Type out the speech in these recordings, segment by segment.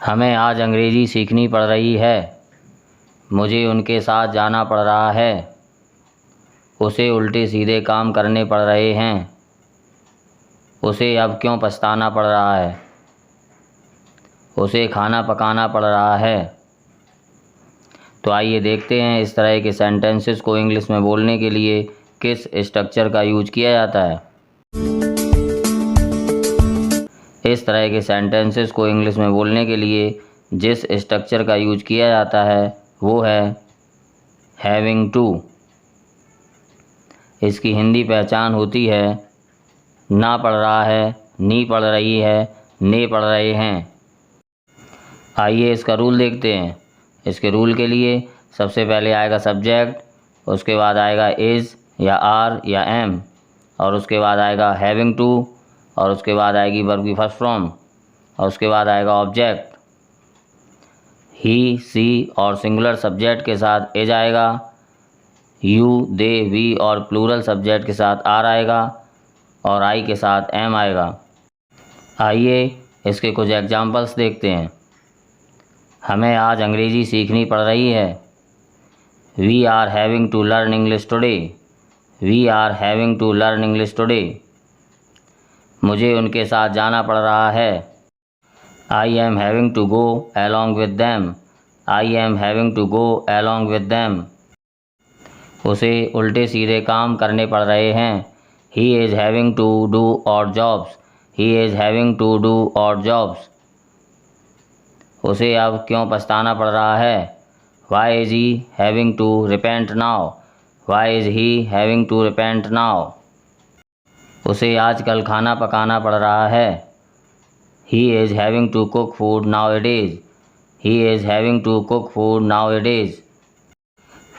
हमें आज अंग्रेज़ी सीखनी पड़ रही है। मुझे उनके साथ जाना पड़ रहा है। उसे उल्टे सीधे काम करने पड़ रहे हैं। उसे अब क्यों पछताना पड़ रहा है। उसे खाना पकाना पड़ रहा है। तो आइए देखते हैं इस तरह के सेंटेंसेस को इंग्लिश में बोलने के लिए किस स्ट्रक्चर का यूज किया जाता है। इस तरह के सेंटेंसेस को इंग्लिश में बोलने के लिए जिस स्ट्रक्चर का यूज किया जाता है वो है हैविंग टू। इसकी हिंदी पहचान होती है ना पढ़ रहा है, नी पढ़ रही है, ने पढ़ रहे हैं। आइए इसका रूल देखते हैं। इसके रूल के लिए सबसे पहले आएगा सब्जेक्ट, उसके बाद आएगा इज़ या आर या एम, और उसके बाद आएगा हैविंग टू, और उसके बाद आएगी वर्ब की फर्स्ट फॉर्म, और उसके बाद आएगा ऑब्जेक्ट। ही, सी और सिंगुलर सब्जेक्ट के साथ इज आएगा। यू, दे, वी और प्लूरल सब्जेक्ट के साथ आर आएगा, और आई के साथ एम आएगा। आइए इसके कुछ एग्जाम्पल्स देखते हैं। हमें आज अंग्रेज़ी सीखनी पड़ रही है। We are having to learn English today. We are having to learn English today. मुझे उनके साथ जाना पड़ रहा है। I am having to go along with them. I am having to go along with them. उसे उल्टे सीधे काम करने पड़ रहे हैं। He is having to do odd jobs. He is having to do odd jobs. उसे अब क्यों पछताना पड़ रहा है। Y is he having to repent now. Why is he having to repent now. उसे आजकल खाना पकाना पड़ रहा है। He is having to cook food now it is. He is having to cook food now it is.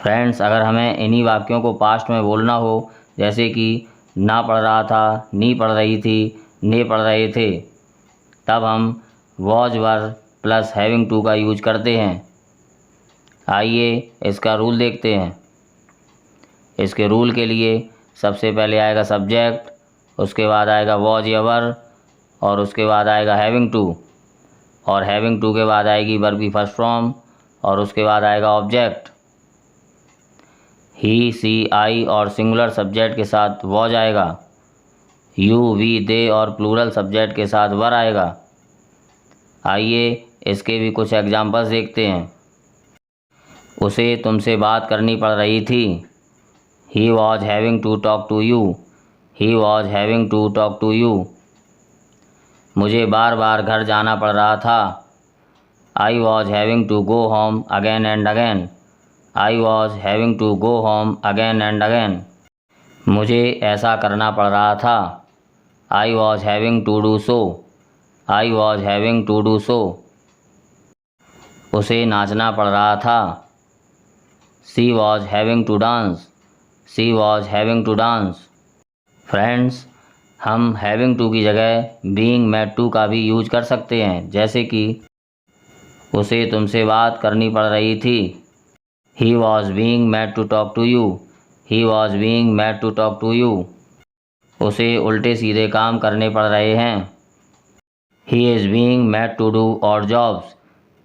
Friends, अगर हमें इन्हीं वाक्यों को पास्ट में बोलना हो, जैसे कि ना पढ़ रहा था, नी पढ़ रही थी, ने पढ़ रहे थे, तब हम was were plus having to का यूज करते हैं। आइए इसका रूल देखते हैं। इसके रूल के लिए सबसे पहले आएगा सब्जेक्ट, उसके बाद आएगा वॉज या वर, और उसके बाद आएगा हैविंग टू, और हैविंग टू के बाद आएगी वर्ब की फर्स्ट फॉर्म, और उसके बाद आएगा ऑब्जेक्ट। ही, सी, आई और सिंगुलर सब्जेक्ट के साथ वॉज आएगा। यू, वी, दे और प्लूरल सब्जेक्ट के साथ वर आएगा। आइए इसके भी कुछ एग्जाम्पल्स देखते हैं। उसे तुमसे बात करनी पड़ रही थी। He was having to talk to you. He was having to talk to you. मुझे बार बार घर जाना पड़ रहा था। I was having to go home again and again. I was having to go home again and again. मुझे ऐसा करना पड़ रहा था। I was having to do so. I was having to do so. उसे नाचना पड़ रहा था। She was having to dance. She was having to dance. Friends, हम हैविंग टू की जगह बीइंग मेड टू का भी यूज कर सकते हैं, जैसे कि उसे तुमसे बात करनी पड़ रही थी। He was being made to talk to you. He was being made to talk to you. उसे उल्टे सीधे काम करने पड़ रहे हैं। He is being made to do odd jobs.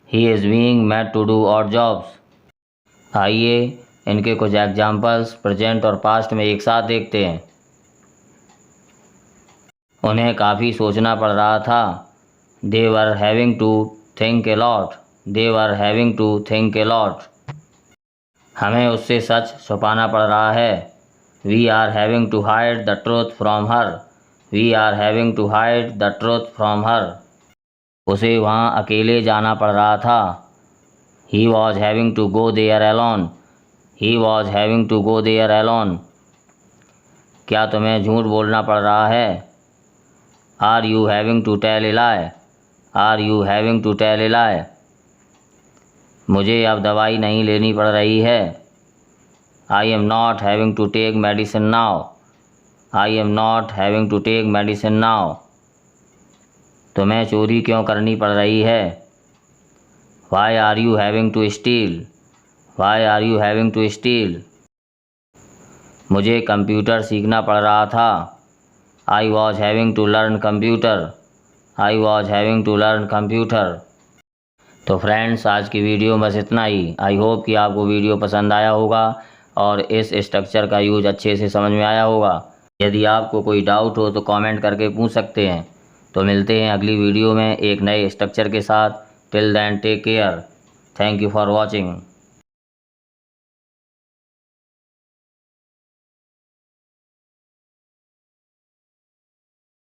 He is being made to do odd jobs. आइए इनके कुछ एग्जाम्पल्स प्रेजेंट और पास्ट में एक साथ देखते हैं। उन्हें काफ़ी सोचना पड़ रहा था। They were having to think a lot. They were having to think a lot. हमें उससे सच छुपाना पड़ रहा है। We are having to hide the truth from her. We are having to hide the truth from her. उसे वहाँ अकेले जाना पड़ रहा था। He was having to go there alone. He was having to go there alone. क्या तुम्हें झूठ बोलना पड़ रहा है। Are you having to tell a lie. Are you having to tell a lie. मुझे अब दवाई नहीं लेनी पड़ रही है। I am not having to take medicine now. I am not having to take medicine now. तुम्हें चोरी क्यों करनी पड़ रही है। Why are you having to steal. Why are you having to steal. मुझे कंप्यूटर सीखना पड़ रहा था। I was having to learn computer. I was having to learn computer. तो फ्रेंड्स, आज की वीडियो बस इतना ही। आई होप कि आपको वीडियो पसंद आया होगा और इस स्ट्रक्चर का यूज अच्छे से समझ में आया होगा। यदि आपको कोई डाउट हो तो कमेंट करके पूछ सकते हैं। तो मिलते हैं अगली वीडियो में एक नए स्ट्रक्चर के साथ। Till then take care. Thank you for watching.